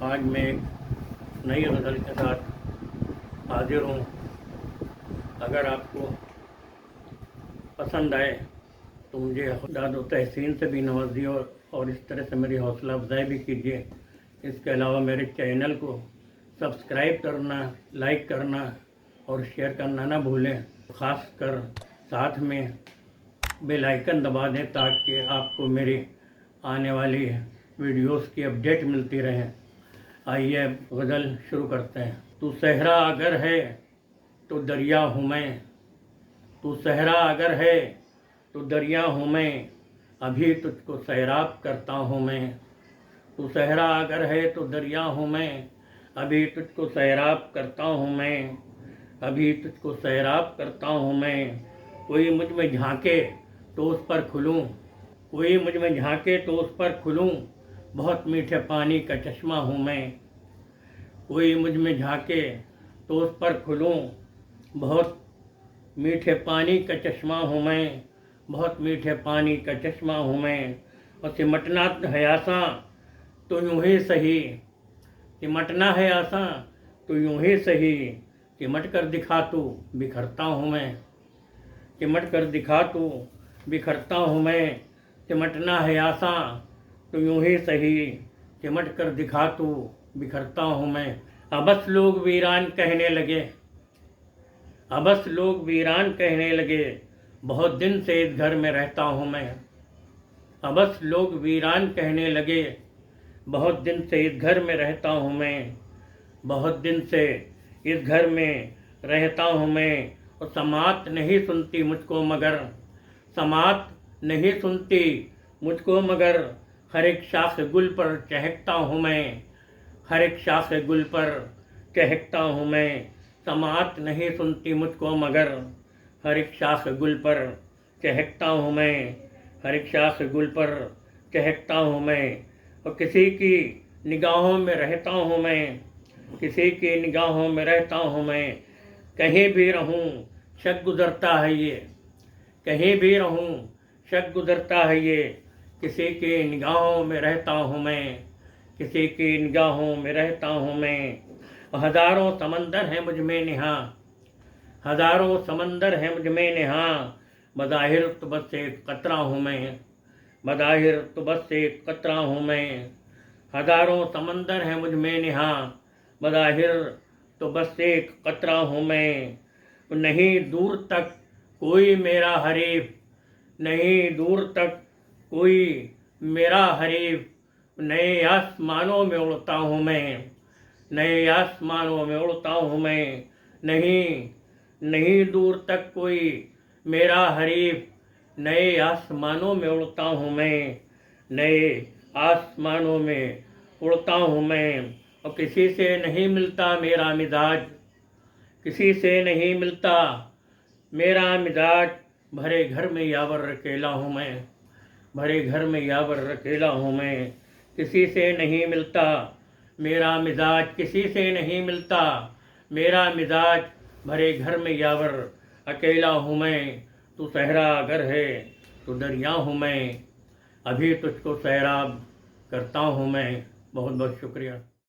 आज मैं एक नई गज़ल के साथ हाजिर हूँ। अगर आपको पसंद आए तो मुझे दाद व तहसीन से भी नवाजिए और इस तरह से मेरी हौसला अफजाई भी कीजिए। इसके अलावा मेरे चैनल को सब्सक्राइब करना, लाइक करना और शेयर करना ना भूलें। ख़ास कर साथ में बेल आइकन दबा दें ताकि आपको मेरी आने वाली वीडियोस की अपडेट मिलती रहे। आइए गज़ल शुरू करते हैं। तू सहरा अगर है तो दरिया हूँ मैं, तू सहरा अगर है तो दरिया हूँ मैं, अभी तुझको सैराब करता हूँ मैं। तू सहरा अगर है तो दरिया हूँ मैं, अभी तुझको सैराब करता हूँ मैं, अभी तुझको सैराब करता हूँ मैं। कोई मुझ में झांके तो उस पर खुलूँ, कोई मुझ में झांके तो उस पर खुलूँ, बहुत मीठे पानी का चश्मा हूँ मैं। कोई मुझ में झांके तो उस पर खुलूँ, बहुत मीठे पानी का चश्मा हूँ मैं, बहुत मीठे पानी का चश्मा हूँ मैं। और सिमटना है आसां तो यूं ही सही, सिमटना है आसां तो यूं ही सही, सिमट कर दिखा तू बिखरता हूँ मैं, सिमट कर दिखा तू बिखरता हूँ मैं। सिमटना है आसां तो यूं ही सही, सिमट कर दिखा तू बिखरता हूँ मैं। अबस लोग वीरान कहने लगे, अबस लोग वीरान कहने लगे, बहुत दिन से इस घर में रहता हूँ मैं। अबस लोग वीरान कहने लगे, बहुत दिन से इस घर में रहता हूँ मैं, बहुत दिन से इस घर में रहता हूँ मैं। और समात नहीं सुनती मुझको मगर, समात नहीं सुनती मुझको मगर, हर एक शाख गुल पर चहकता हूँ मैं, हर एक शाख गुल पर चहकता हूँ मैं। समात नहीं सुनती मुझको मगर, हर एक शाख गुल पर चहकता हूँ मैं, हर एक शाख गुल पर चहकता हूँ मैं। और किसी की निगाहों में रहता हूँ मैं, किसी की निगाहों में रहता हूँ मैं। कहीं भी रहूँ शक गुज़रता है ये, कहीं भी रहूँ शक गुज़रता है ये, किसी की निगाहों में रहता हूँ मैं, किसी की निगाहों में रहता हूँ मैं। हज़ारों समंदर हैं मुझ में निहा, हज़ारों समंदर हैं मुझ में निहा, बज़ाहिर तो बस एक कतरा हूँ मैं, बज़ाहिर तो बस एक कतरा हूँ मैं। हज़ारों समंदर हैं मुझ में निहा, बज़ाहिर तो बस एक कतरा हूँ मैं। नहीं दूर तक कोई मेरा हरीफ, नहीं दूर तक कोई मेरा हरीफ, नए आसमानों में उड़ता हूँ मैं, नए आसमानों में उड़ता हूँ मैं। नहीं नहीं दूर तक कोई मेरा हरीफ, नए आसमानों में उड़ता हूँ मैं, नए आसमानों में उड़ता हूँ मैं। और किसी से नहीं मिलता मेरा मिजाज, किसी से नहीं मिलता मेरा मिजाज, भरे घर में यावर अकेला हूँ मैं, भरे घर में यावर अकेला हूँ मैं। किसी से नहीं मिलता मेरा मिजाज, किसी से नहीं मिलता मेरा मिजाज, भरे घर में यावर अकेला हूँ मैं। तू सहरा अगर है तो दरिया हूँ मैं, अभी तुझको सैराब करता हूँ मैं। बहुत बहुत शुक्रिया।